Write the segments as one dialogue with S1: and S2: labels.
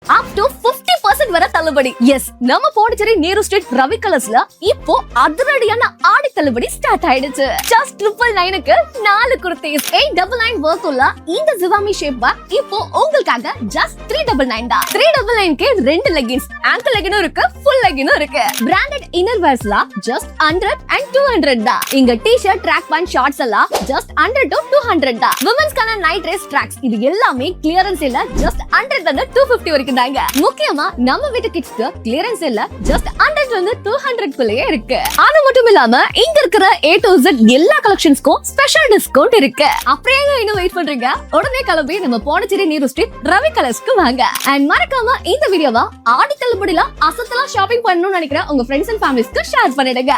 S1: up to 50% வரை தள்ளுபடி. S, நம்ம பாண்டிச்சேரி நேரு ஸ்ட்ரீட் ரவி கலர்ஸ்ல இப்போ அதிரடியான ஆடி தள்ளுபடி ஸ்டார்ட் ஆயிடுச்சு. ஜஸ்ட் 999க்கு 4 குர்தீஸ் 899 வர்த் உள்ள இந்த ஜிவாமி ஷேப் பேக் இப்போ உங்களுக்காக ஜஸ்ட் 399 தான். 399க்கு 2 லெகின்ஸ், ஆங்கிள் லெகினும் இருக்கு, ஃபுல் லெகினும் இருக்கு. பிராண்டட் இன்னர் வேர்ஸ்ல ஜஸ்ட் 100 and 200 தான். இங்க டி-ஷர்ட், ட்ராக் பேண்ட், ஷார்ட்ஸ் எல்லாம் ஜஸ்ட் 100 to 200 தான். விமென்ஸ்க்கான நைட் ட்ரெஸ், ட்ராக்ஸ் இது எல்லாமே கிளியரன்ஸ் இல்ல ஜஸ்ட் 100 ல 250 வரைக்கும் தாங்க. முக்கியமா நம்ம வீட்டு கிட்ஸ்க்கு கிளியரன்ஸ் இல்ல ஜஸ்ட் 100 ல 200 குள்ளேயே இருக்கு. அது மட்டும் இல்லாம இங்க இருக்கிற A to Z எல்லா கலெக்ஷன்ஸ்க்கும் ஸ்பெஷல் டிஸ்கவுண்ட் இருக்கு. அப்படியே இன்னும் வெயிட் பண்றீங்க? உடனே கிளம்பி நம்ம பாண்டிச்சேரி நேரு ஸ்ட்ரீட் ரவி கலர்ஸ்க்கு வாங்க. அண்ட் மறக்காம இந்த வீடியோவை ஆடி தள்ளுபடியில அசத்தலா ஷாப்பிங் பண்ணணும்னு நினைக்கிற உங்க ஃப்ரெண்ட்ஸ் அண்ட் ஃபேமிலிஸ்க்கு ஷேர் பண்ணிடுங்க.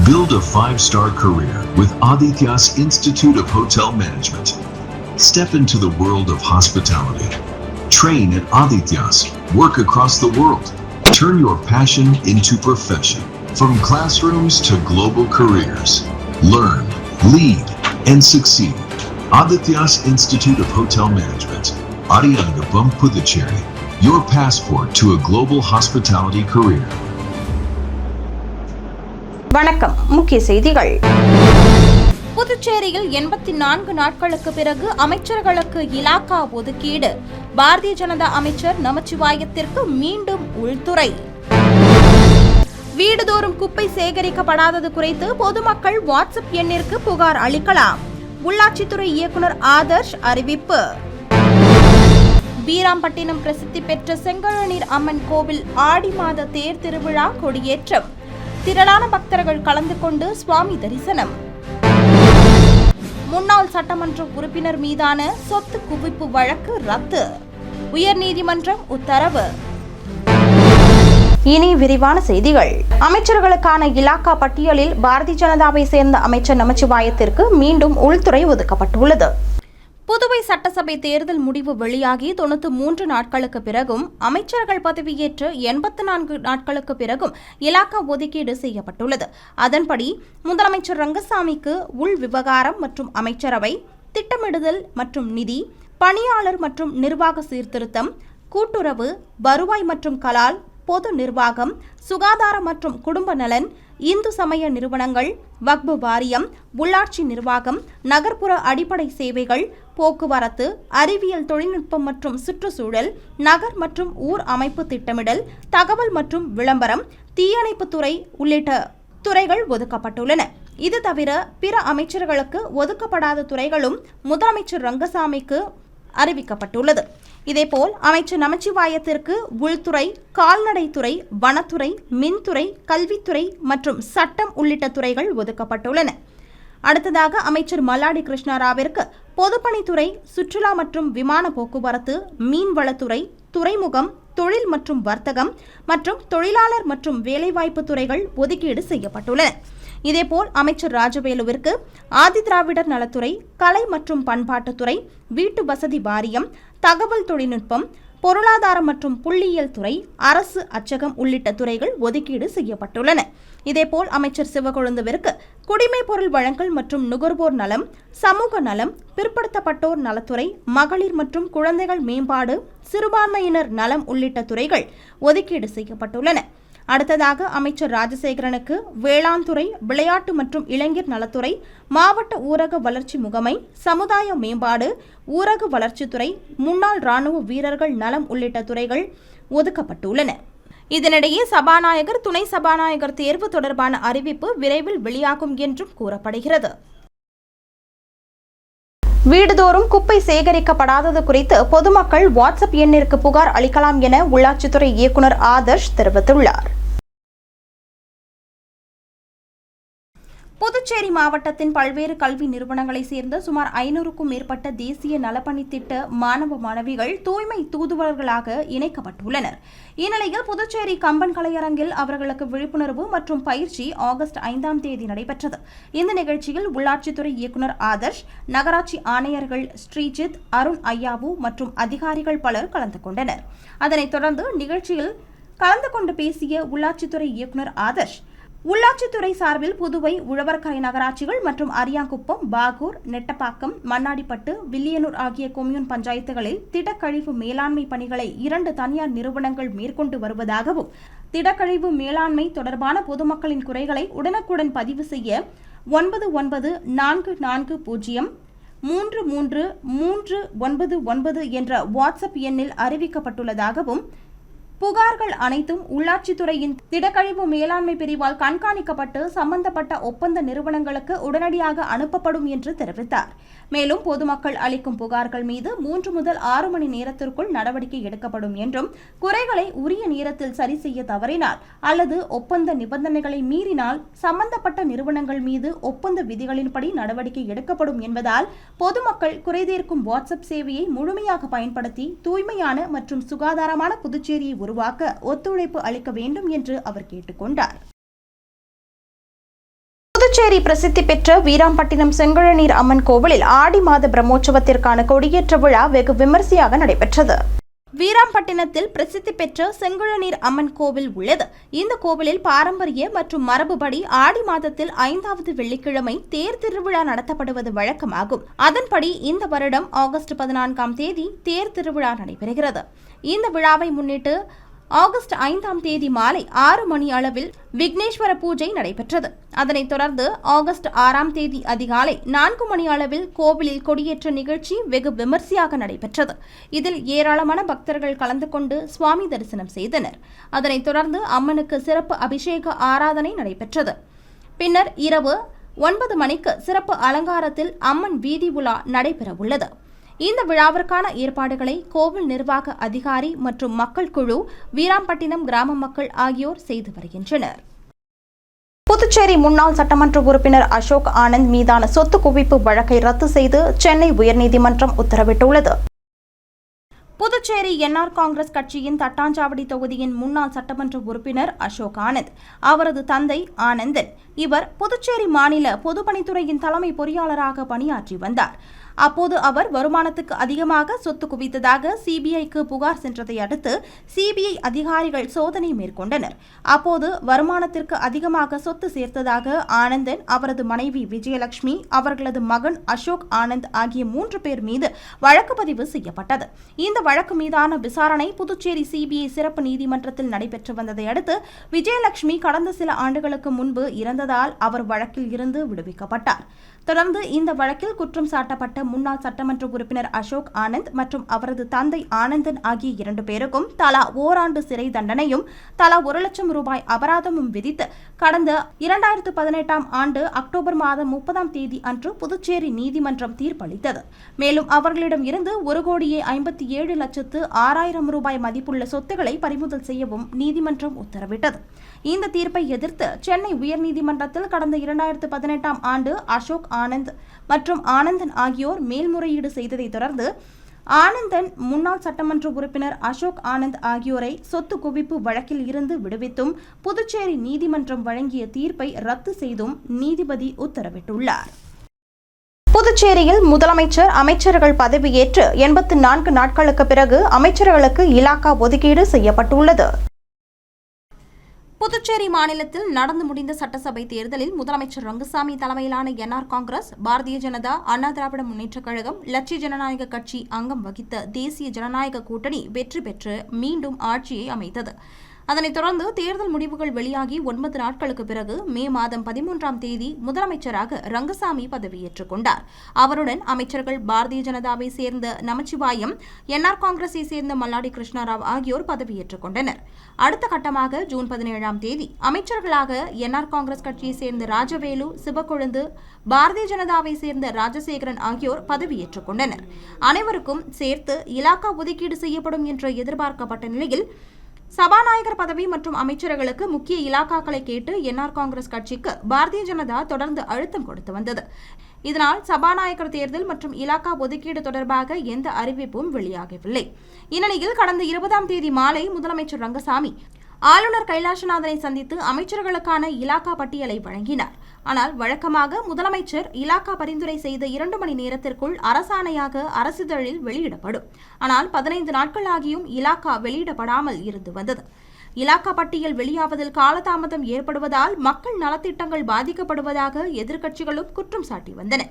S2: Build a 5-star career with Aditya's Institute of Hotel Management. Step into the world of hospitality. Train at Aditya's. Work across the world. Turn your passion into profession. From classrooms to global careers. Learn, lead, and succeed. Aditya's Institute of Hotel Management. Ariyangapam Puducherry. Your passport to a global hospitality career.
S3: வணக்கம். முக்கிய செய்திகள். புதுச்சேரியில் 84 நாட்களுக்கு பிறகு அமைச்சர்களுக்கு இலாக்கா ஒதுக்கீடு. பாரதிய ஜனதா அமைச்சர் நமச்சிவாயத்திற்கு மீண்டும் உள்துறை. வீடுதோறும் குப்பை சேகரிக்கப்படாதது குறித்து பொதுமக்கள் வாட்ஸ்அப் எண்ணிற்கு புகார் அளிக்கலாம். உள்ளாட்சித்துறை இயக்குனர் ஆதர்ஷ் அறிவிப்பு. வீராம்பட்டினம் பிரசித்தி பெற்ற செங்கழநீர் அம்மன் கோவில் ஆடி மாத தேர் திருவிழா கொடியேற்றம். திரளான பக்தர்கள் கலந்து கொண்டு சுவாமி தரிசனம். முன்னாள் சட்டமன்ற உறுப்பினர் மீதான சொத்து குவிப்பு வழக்கு ரத்து. உயர்நீதிமன்றம் உத்தரவு. இனி விரிவான செய்திகள். அமைச்சர்களுக்கான இலாக்கா பட்டியலில் பாரதிய ஜனதாவை சேர்ந்த அமைச்சர் நமச்சிவாயத்திற்கு மீண்டும் உள்துறை ஒதுக்கப்பட்டுள்ளது. புதுவை சட்டசபை தேர்தல் முடிவு வெளியாகி 93 நாட்களுக்கு பிறகும் அமைச்சர்கள் பதவியேற்று 84 நாட்களுக்கு பிறகும் இலாக்கா ஒதுக்கீடு செய்யப்பட்டுள்ளது. அதன்படி முதலமைச்சர் ரங்கசாமிக்கு உள் விவகாரம் மற்றும் அமைச்சரவை, திட்டமிடுதல் மற்றும் நிதி, பணியாளர் மற்றும் நிர்வாக சீர்திருத்தம், கூட்டுறவு, வருவாய் மற்றும் கலால், பொது நிர்வாகம், சுகாதாரம் மற்றும் குடும்ப நலன், இந்து சமய நிறுவனங்கள், வக்பு வாரியம், உள்ளாட்சி நிர்வாகம், நகர்ப்புற அடிப்படை சேவைகள், போக்குவரத்து, அறிவியல் தொழில்நுட்பம் மற்றும் சுற்றுச்சூழல், நகர் மற்றும் ஊர் அமைப்பு திட்டமிடல், தகவல் மற்றும் விளம்பரம், தீயணைப்புத்துறை உள்ளிட்ட துறைகள் ஒதுக்கப்பட்டுள்ளன. இது தவிர பிற அமைச்சர்களுக்கு ஒதுக்கப்படாத துறைகளும் முதலமைச்சர் ரங்கசாமிக்கு அறிவிக்கப்பட்டுள்ளது. இதேபோல் அமைச்சர் நமச்சிவாயத்திற்கு உள்துறை, கால்நடைத்துறை, வனத்துறை, மின்துறை, கல்வித்துறை மற்றும் சட்டம் உள்ளிட்ட துறைகள் ஒதுக்கப்பட்டுள்ளன. அடுத்ததாக அமைச்சர் மல்லாடி கிருஷ்ணராவிற்கு பொதுப்பணித்துறை, சுற்றுலா மற்றும் விமான போக்குவரத்து, மீன்வளத்துறை, துறைமுகம், தொழில் மற்றும் வர்த்தகம் மற்றும் தொழிலாளர் மற்றும் வேலைவாய்ப்பு துறைகள் ஒதுக்கீடு செய்யப்பட்டுள்ளன. இதேபோல் அமைச்சர் ராஜவேலுவிற்கு ஆதிதிராவிடர் நலத்துறை, கலை மற்றும் பண்பாட்டுத்துறை, வீட்டு வசதி வாரியம், தகவல் தொழில்நுட்பம், பொருளாதாரம் மற்றும் புள்ளியியல் துறை, அரசு அச்சகம் உள்ளிட்ட துறைகள் ஒதுக்கீடு செய்யப்பட்டுள்ளன. இதேபோல் அமைச்சர் சிவக்கொழுந்துவிற்கு குடிமை பொருள் வழங்கல் மற்றும் நுகர்வோர் நலம், சமூக நலம், பிற்படுத்தப்பட்டோர் நலத்துறை, மகளிர் மற்றும் குழந்தைகள் மேம்பாடு, சிறுபான்மையினர் நலம் உள்ளிட்ட துறைகள் ஒதுக்கீடு செய்யப்பட்டுள்ளன. அடுத்ததாக அமைச்சர் ராஜசேகரனுக்கு வேளாண் துறை, விளையாட்டு மற்றும் இளைஞர் நலத்துறை, மாவட்ட ஊரக வளர்ச்சி முகமை, சமுதாய மேம்பாடு, ஊரக வளர்ச்சித்துறை, முன்னாள் ராணுவ வீரர்கள் நலம் உள்ளிட்ட துறைகள் ஒதுக்கப்பட்டுள்ளன. இதனிடையே சபாநாயகர், துணை சபாநாயகர் தேர்வு தொடர்பான அறிவிப்பு விரைவில் வெளியாகும் என்றும் கூறப்படுகிறது. வீடுதோறும் குப்பை சேகரிக்கப்படாதது குறித்து பொதுமக்கள் வாட்ஸ்அப் எண்ணிற்கு புகார் அளிக்கலாம் என உள்ளாட்சித்துறை இயக்குனர் ஆதர்ஷ் தெரிவித்துள்ளார். புதுச்சேரி மாவட்டத்தின் பல்வேறு கல்வி நிறுவனங்களைச் சேர்ந்த சுமார் 500க்கும் மேற்பட்ட தேசிய நலப்பணி திட்ட மாணவ மாணவிகள் தூய்மை தூதுவர்களாக இணைக்கப்பட்டுள்ளனர். இந்நிலையில் புதுச்சேரி கம்பன் கலையரங்கில் அவர்களுக்கு விழிப்புணர்வு மற்றும் பயிற்சி ஆகஸ்ட் 5ஆம் தேதி நடைபெற்றது. இந்த நிகழ்ச்சியில் உள்ளாட்சித்துறை இயக்குனர் ஆதர்ஷ், நகராட்சி ஆணையர்கள் ஸ்ரீஜித், அருண் ஐயாவு மற்றும் அதிகாரிகள் பலர் கலந்து கொண்டனர். அதனைத் தொடர்ந்து நிகழ்ச்சியில் கலந்து கொண்டு பேசிய உள்ளாட்சித்துறை இயக்குனர் ஆதர்ஷ், உள்ளாட்சித்துறை சார்பில் புதுவை உழவர்கரை நகராட்சிகள் மற்றும் அரியாங்குப்பம், பாகூர், நெட்டப்பாக்கம், மண்ணாடிப்பட்டு, வில்லியனூர் ஆகிய கொம்யூன் பஞ்சாயத்துகளில் திடக்கழிவு மேலாண்மை பணிகளை 2 தனியார் நிறுவனங்கள் மேற்கொண்டு வருவதாகவும், திடக்கழிவு மேலாண்மை தொடர்பான பொதுமக்களின் குறைகளை உடனுக்குடன் பதிவு செய்ய 9944033399 என்ற வாட்ஸ்அப் எண்ணில் அறிவிக்கப்பட்டுள்ளதாகவும், புகார்கள் அனைத்தும் உள்ளாட்சித்துறையின் திடக்கழிவு மேலாண்மை பிரிவால் கண்காணிக்கப்பட்டு சம்பந்தப்பட்ட ஒப்பந்த நிறுவனங்களுக்கு உடனடியாக அனுப்பப்படும் என்று தெரிவித்தார். மேலும் பொதுமக்கள் அளிக்கும் புகார்கள் மீது 3 முதல் 6 மணி நேரத்திற்குள் நடவடிக்கை எடுக்கப்படும் என்றும், குறைகளை உரிய நேரத்தில் சரி செய்ய தவறினால் அல்லது ஒப்பந்த நிபந்தனைகளை மீறினால் சம்பந்தப்பட்ட நிறுவனங்கள் மீது ஒப்பந்த விதிகளின்படி நடவடிக்கை எடுக்கப்படும் என்பதால் பொதுமக்கள் குறைதீர்க்கும் வாட்ஸ்அப் சேவையை முழுமையாக பயன்படுத்தி தூய்மையான மற்றும் சுகாதாரமான புதுச்சேரியை உருவாக்க ஒத்துழைப்பு அளிக்க வேண்டும் என்று அவர் கேட்டுக்கொண்டார். புதுச்சேரி பிரசித்தி பெற்ற வீராம்பட்டினம் செங்கழநீர் அம்மன் கோவிலில் ஆடி மாத பிரம்மோற்சவத்திற்கான கொடியேற்ற விழா வெகு விமரிசையாக நடைபெற்றது. வீராம்பட்டினத்தில் பிரசித்தி பெற்ற செங்கழநீர் அம்மன் கோவில் உள்ளது. இந்த கோவிலில் பாரம்பரிய மற்றும் மரபுபடி ஆடி மாதத்தில் 5வது வெள்ளிக்கிழமை தேர் திருவிழா நடத்தப்படுவது வழக்கமாகும். அதன்படி இந்த வருடம் ஆகஸ்ட் 14ஆம் தேதி தேர் திருவிழா நடைபெறுகிறது. இந்த விழாவை முன்னிட்டு ஆகஸ்ட் 5ஆம் தேதி மாலை 6 மணி அளவில் விக்னேஸ்வர பூஜை நடைபெற்றது. அதனைத் தொடர்ந்து ஆகஸ்ட் 6ஆம் தேதி அதிகாலை 4 மணி அளவில் கோவிலில் கொடியேற்ற நிகழ்ச்சி வெகு விமரிசையாக நடைபெற்றது. இதில் ஏராளமான பக்தர்கள் கலந்து கொண்டு சுவாமி தரிசனம் செய்தனர். அதனைத் தொடர்ந்து அம்மனுக்கு சிறப்பு அபிஷேக ஆராதனை நடைபெற்றது. பின்னர் இரவு 9 மணிக்கு சிறப்பு அலங்காரத்தில் அம்மன் வீதி உலா நடைபெறவுள்ளது. இந்த விழாவிற்கான ஏற்பாடுகளை கோவில் நிர்வாக அதிகாரி மற்றும் மக்கள் குழு, வீராம்பட்டினம் கிராம மக்கள் ஆகியோர் செய்து வருகின்றனர். புதுச்சேரி முன்னாள் சட்டமன்ற உறுப்பினர் அசோக் ஆனந்த் மீதான சொத்து குவிப்பு வழக்கை ரத்து செய்து சென்னை உயர்நீதிமன்றம் உத்தரவிட்டுள்ளது. புதுச்சேரி என்ஆர் காங்கிரஸ் கட்சியின் தட்டாஞ்சாவடி தொகுதியின் முன்னாள் சட்டமன்ற உறுப்பினர் அசோக் ஆனந்த், அவரது தந்தை ஆனந்தன். இவர் புதுச்சேரி மாநில பொதுப்பணித்துறையின் தலைமை பொறியாளராக பணியாற்றி வந்தார். அப்போது அவர் வருமானத்துக்கு அதிகமாக சொத்து குவித்ததாக சிபிஐக்கு புகார் சென்றதை அடுத்து சிபிஐ அதிகாரிகள் சோதனை மேற்கொண்டனர். அப்போது வருமானத்திற்கு அதிகமாக சொத்து சேர்த்ததாக ஆனந்தன், அவரது மனைவி விஜயலட்சுமி, அவர்களது மகன் அசோக் ஆனந்த் ஆகிய 3 பேர் மீது வழக்கு பதிவு செய்யப்பட்டது. இந்த வழக்கு மீதான விசாரணை புதுச்சேரி சிபிஐ சிறப்பு நீதிமன்றத்தில் நடைபெற்று வந்ததை அடுத்து விஜயலட்சுமி கடந்த சில ஆண்டுகளுக்கு முன்பு இறந்ததால் அவர் வழக்கில் இருந்து விடுவிக்கப்பட்டார். தொடர்ந்து இந்த வழக்கில் குற்றம் சாட்டப்பட்ட முன்னாள் சட்டமன்ற உறுப்பினர் அசோக் ஆனந்த் மற்றும் அவரது தந்தை ஆனந்தன் ஆகிய 2 பேருக்கும் தலா ஓராண்டு சிறை தண்டனையும் தலா 1 லட்சம் ரூபாய் அபராதமும் விதித்து கடந்த 2018ஆம் ஆண்டு அக்டோபர் மாதம் 30ஆம் தேதி அன்று புதுச்சேரி நீதிமன்றம் தீர்ப்பளித்தது. மேலும் அவர்களிடம் இருந்து 1,57,06,000 ரூபாய் மதிப்புள்ள சொத்துக்களை பறிமுதல் செய்யவும் நீதிமன்றம் உத்தரவிட்டது. இந்த தீர்ப்பை எதிர்த்து சென்னை உயர்நீதிமன்றத்தில் கடந்த 2018ஆம் ஆண்டு அசோக் ஆனந்த் மற்றும் ஆனந்தன் ஆகியோர் மேல்முறையீடு செய்ததை தொடர்ந்து ஆனந்தன் முன்னாள் சட்டமன்ற உறுப்பினர் அசோக் ஆனந்த் ஆகியோரை சொத்து குவிப்பு வழக்கில் இருந்து விடுவித்தும் புதுச்சேரி நீதிமன்றம் வழங்கிய தீர்ப்பை ரத்து செய்தும் நீதிபதி உத்தரவிட்டுள்ளார். புதுச்சேரியில் முதலமைச்சர் அமைச்சர்கள் பதவியேற்று 84 நாட்களுக்கு பிறகு அமைச்சர்களுக்கு இலாகா ஒதுக்கீடு செய்யப்பட்டுள்ளது. புதுச்சேரி மாநிலத்தில் நடந்து முடிந்த சட்டசபை தேர்தலில் முதலமைச்சர் ரங்கசாமி தலைமையிலான என்ஆர் காங்கிரஸ், பாரதிய ஜனதா, அண்ணா திராவிட முன்னேற்றக் கழகம், லட்சிய ஜனநாயக கட்சி அங்கம் வகித்த தேசிய ஜனநாயக கூட்டணி வெற்றி பெற்று மீண்டும் ஆட்சியை அமைத்தது. அதனைத் தொடர்ந்து தேர்தல் முடிவுகள் வெளியாகி 9 நாட்களுக்கு பிறகு மே மாதம் 13ஆம் தேதி முதலமைச்சராக ரங்கசாமி பதவியேற்றுக் கொண்டார். அவருடன் அமைச்சர்கள் பாரதிய ஜனதாவை சேர்ந்த நமச்சிவாயம், என்ஆர் காங்கிரஸை சேர்ந்த மல்லாடி கிருஷ்ணராவ் ஆகியோர் பதவியேற்றுக் கொண்டனர். அடுத்த கட்டமாக ஜூன் 17ஆம் தேதி அமைச்சர்களாக என்ஆர் காங்கிரஸ் கட்சியை சேர்ந்த ராஜவேலு, சிவக்கொழுந்து, பாரதிய ஜனதாவை சேர்ந்த ராஜசேகரன் ஆகியோர் பதவியேற்றுக் கொண்டனர். அனைவருக்கும் சேர்த்து இலாகா ஒதுக்கீடு செய்யப்படும் என்று எதிர்பார்க்கப்பட்ட நிலையில் சபாநாயகர் பதவி மற்றும் அமைச்சர்களுக்கு முக்கிய இலாக்காக்களை கேட்டு என்ஆர் காங்கிரஸ் கட்சிக்கு பாரதிய ஜனதா தொடர்ந்து அழுத்தம் கொடுத்து வந்தது. இதனால் சபாநாயகர் தேர்தல் மற்றும் இலாக்கா ஒதுக்கீடு தொடர்பாக எந்த அறிவிப்பும் வெளியாகவில்லை. இந்நிலையில் கடந்த 20ஆம் தேதி மாலை முதலமைச்சர் ரங்கசாமி ஆளுநர் கைலாசநாதனை சந்தித்து அமைச்சர்களுக்கான இலாக்கா பட்டியலை வழங்கினார். ஆனால் வழக்கமாக முதலமைச்சர் இலாக்கா பரிந்துரை செய்த 2 மணி நேரத்திற்குள் அரசாணையாக அரசிதழில் வெளியிடப்படும். ஆனால் 15 நாட்கள் ஆகியும் இலாக்கா வெளியிடப்படாமல் இருந்து வந்தது. இலாக்கா பட்டியல் வெளியாவதில் காலதாமதம் ஏற்படுவதால் மக்கள் நலத்திட்டங்கள் பாதிக்கப்படுவதாக எதிர்க்கட்சிகளும் குற்றம் சாட்டி வந்தன.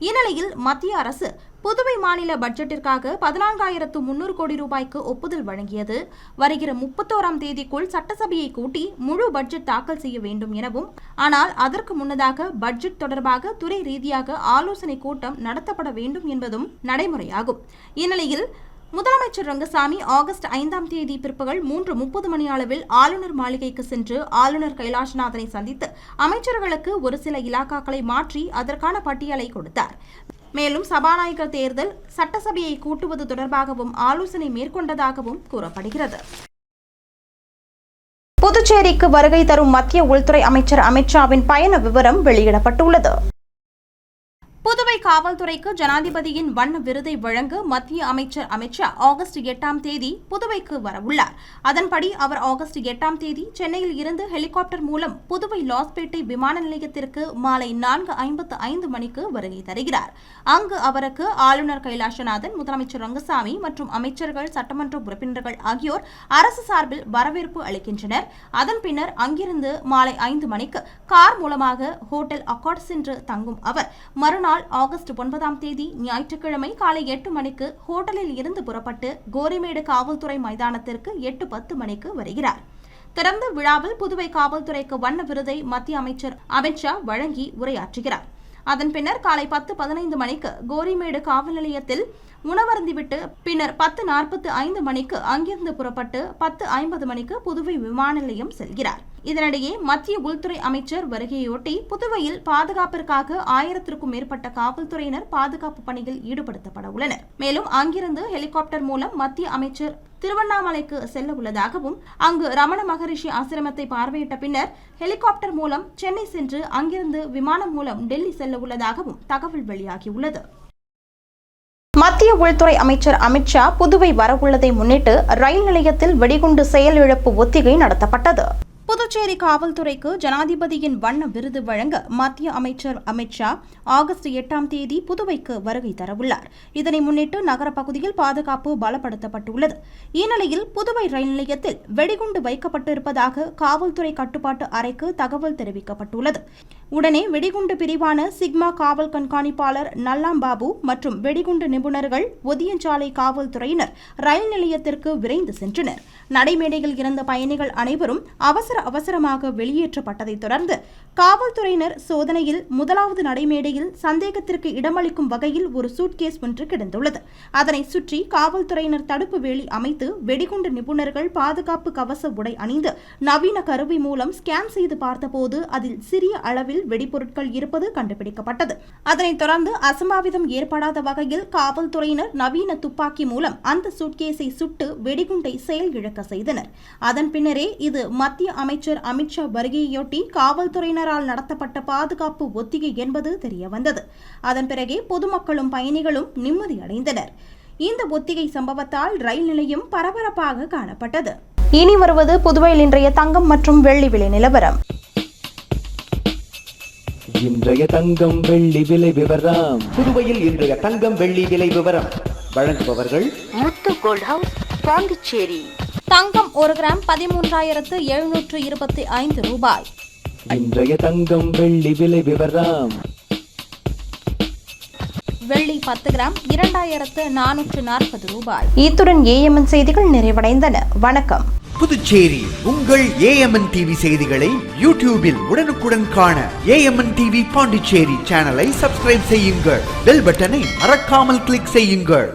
S3: இந்நிலையில் மத்திய அரசு புதுவை மாநில பட்ஜெட்டிற்காக 14,300 கோடி ரூபாய்க்கு ஒப்புதல் வழங்கியது. வருகிற 31ஆம் தேதிக்குள் சட்டசபையை கூட்டி முழு பட்ஜெட் தாக்கல் செய்ய வேண்டும் எனவும், ஆனால் அதற்கு முன்னதாக பட்ஜெட் தொடர்பாக துறை ரீதியாக ஆலோசனை கூட்டம் நடத்தப்பட வேண்டும் என்பதும் நடைமுறையாகும். இந்நிலையில் முதலமைச்சர் ரங்கசாமி ஆகஸ்ட் 5ஆம் தேதி பிற்பகல் 3:30 மணி அளவில் ஆளுநர் மாளிகைக்கு சென்று ஆளுநர் கைலாஷ்நாதனை சந்தித்து அமைச்சர்களுக்கு ஒரு சில இலாக்காக்களை மாற்றி அதற்கான பட்டியலை கொடுத்தார். மேலும் சபாநாயகர் தேர்தல், சட்டசபையை கூட்டுவது தொடர்பாகவும் ஆலோசனை மேற்கொண்டதாகவும் கூறப்படுகிறது. புதுச்சேரிக்கு வருகை தரும் மத்திய உள்துறை அமைச்சர் அமித்ஷாவின் பயண விவரம் வெளியிடப்பட்டுள்ளது. புதுவை காவல்துறைக்கு ஜனாதிபதியின் வண்ண விருதை வழங்க மத்திய அமைச்சர் அமித்ஷா ஆகஸ்ட் 8ஆம் தேதி புதுவைக்கு வரவுள்ளார். அதன்படி அவர் ஆகஸ்ட் 8ஆம் தேதி சென்னையில் இருந்து ஹெலிகாப்டர் மூலம் புதுவை லாஸ்பேட்டை விமான நிலையத்திற்கு மாலை 4:55 மணிக்கு வருகை தருகிறார். அங்கு அவருக்கு ஆளுநர் கைலாஷ்நாதன், முதலமைச்சர் ரங்கசாமி மற்றும் அமைச்சர்கள், சட்டமன்ற உறுப்பினர்கள் ஆகியோர் அரசு சார்பில் வரவேற்பு அளிக்கின்றனர். அதன் பின்னர் அங்கிருந்து மாலை 5 மணிக்கு கார் மூலமாக ஹோட்டல் அக்கார்ட் சென்று தங்கும் அவர் மறுநாள் ஆகஸ்ட் 9ஆம் தேதி ஞாயிற்றுக்கிழமை காலை 8 மணிக்கு ஹோட்டலில் இருந்து புறப்பட்டு கோரிமேடு காவல்துறை மைதானத்திற்கு 8:10 மணிக்கு வருகிறார். தொடர்ந்து விழாவில் புதுவை காவல்துறைக்கு வண்ண விருதை மத்திய அமைச்சர் அமித்ஷா வழங்கி உரையாற்றுகிறார். அதன் பின்னர் காலை 10:15 மணிக்கு கோரிமேடு காவல் நிலையத்தில் உணவருந்திவிட்டு பின்னர் 10:45 மணிக்கு அங்கிருந்து புறப்பட்டு 10:50 மணிக்கு புதுவை விமான நிலையம் செல்கிறார். இதனிடையே மத்திய உள்துறை அமைச்சர் வருகையொட்டி புதுவையில் பாதுகாப்பிற்காக 1000க்கும் மேற்பட்ட காவல்துறையினர் பாதுகாப்பு பணியில் ஈடுபடுத்தப்பட உள்ளனர். மேலும் அங்கிருந்து ஹெலிகாப்டர் மூலம் மத்திய அமைச்சர் திருவண்ணாமலைக்கு செல்ல உள்ளதாகவும், அங்கு ரமண மகரிஷி ஆசிரமத்தை பார்வையிட்ட பின்னர் ஹெலிகாப்டர் மூலம் சென்னை சென்று அங்கிருந்து விமானம் மூலம் டெல்லி செல்ல உள்ளதாகவும் தகவல் வெளியாகியுள்ளது. மத்திய உள்துறை அமைச்சர் அமித்ஷா புதுவை வரவுள்ளதை முன்னிட்டு ரயில் நிலையத்தில் வெடிகுண்டு செயலிழப்பு ஒத்திகை நடத்தப்பட்டது. புதுச்சேரி காவல்துறைக்கு ஜனாதிபதியின் வண்ண விருது வழங்க மத்திய அமைச்சர் அமித்ஷா ஆகஸ்ட் 8ஆம் தேதி புதுவைக்கு வருகை தரவுள்ளார். இதனை முன்னிட்டு நகர பகுதியில் பாதுகாப்பு பலப்படுத்தப்பட்டுள்ளது. இந்நிலையில் புதுவை ரயில் நிலையத்தில் வெடிகுண்டு வைக்கப்பட்டிருப்பதாக காவல்துறை கட்டுப்பாட்டு அறைக்கு தகவல் தெரிவிக்கப்பட்டுள்ளது. உடனே வெடிகுண்டு பிரிவான சிக்மா காவல் கண்காணிப்பாளர் நல்லாம்பாபு மற்றும் வெடிகுண்டு நிபுணர்கள் ஒதியஞ்சாலை காவல்துறையினர் ரயில் நிலையத்திற்கு விரைந்து சென்றனர். நடைமேடையில் இருந்த பயணிகள் அனைவரும் அவசரமாக வெளியேற்றப்பட்டதை தொடர்ந்து காவல்துறையினர் சோதனையில் முதலாவது நடைமேடையில் சந்தேகத்திற்கு இடமளிக்கும் வகையில் ஒரு சூட்கேஸ் ஒன்று கிடந்துள்ளது. அதனை சுற்றி காவல்துறையினர் தடுப்பு வேலி அமைத்து வெடிகுண்டு நிபுணர்கள் பாதுகாப்பு கவச உடை அணிந்து நவீன கருவி மூலம் ஸ்கேன் செய்து பார்த்தபோது அதில் சிறிய அளவில் வெடிபொருட்கள் இருப்பது கண்டுபிடிக்கப்பட்டது. அதனைத் தொடர்ந்து அசம்பாவிதம் ஏற்படாத வகையில் காவல்துறையினர் நவீன துப்பாக்கி மூலம் அந்த சூட்கேஸை சுட்டு வெடிகுண்டை செயலிழக்க செய்தனர். அதன் பின்னரே இது மத்திய அமைச்சர் அமித்ஷா வருகையொட்டி காவல்துறையினரால் நடத்தப்பட்ட பாதுகாப்பு ஒத்திகை என்பது தெரியவந்தது. அதன் பிறகே பொதுமக்களும் பயணிகளும் நிம்மதியடைந்தனர். இந்த ஒத்திகை சம்பவத்தால் ரயில் நிலையம் பரபரப்பாக காணப்பட்டது. இனி வருவது புதுவையில் இன்றைய தங்கம் மற்றும் வெள்ளி விலை நிலவரம்.
S4: இன்றைய தங்கம் வெள்ளி விலை விவரம். புதுவையில் இன்றைய தங்கம் வெள்ளி விலை விவரம் வழங்குபவர்கள்
S5: முத்து கோல்ட் ஹவுஸ், பாண்டிச்சேரி.
S3: தங்கம் 1 கிராம் 13,725 ரூபாய்.
S4: இன்றைய தங்கம் வெள்ளி விலை விவரம்.
S3: வெள்ளி 10 கிராம் 2,440 ரூபாய். இத்துடன் ஏஎம்என் செய்திகள் நிறைவடைந்தன. வணக்கம்.
S6: புதுச்சேரி உங்கள் ஏஎம்என் டிவி செய்திகளை யூடியூபில் உடனுக்குடன் காண ஏஎம்என் டிவி பாண்டிச்சேரி சேனலை சப்ஸ்கிரைப் செய்யுங்கள். பெல் பட்டனை மறக்காமல் கிளிக் செய்யுங்கள்.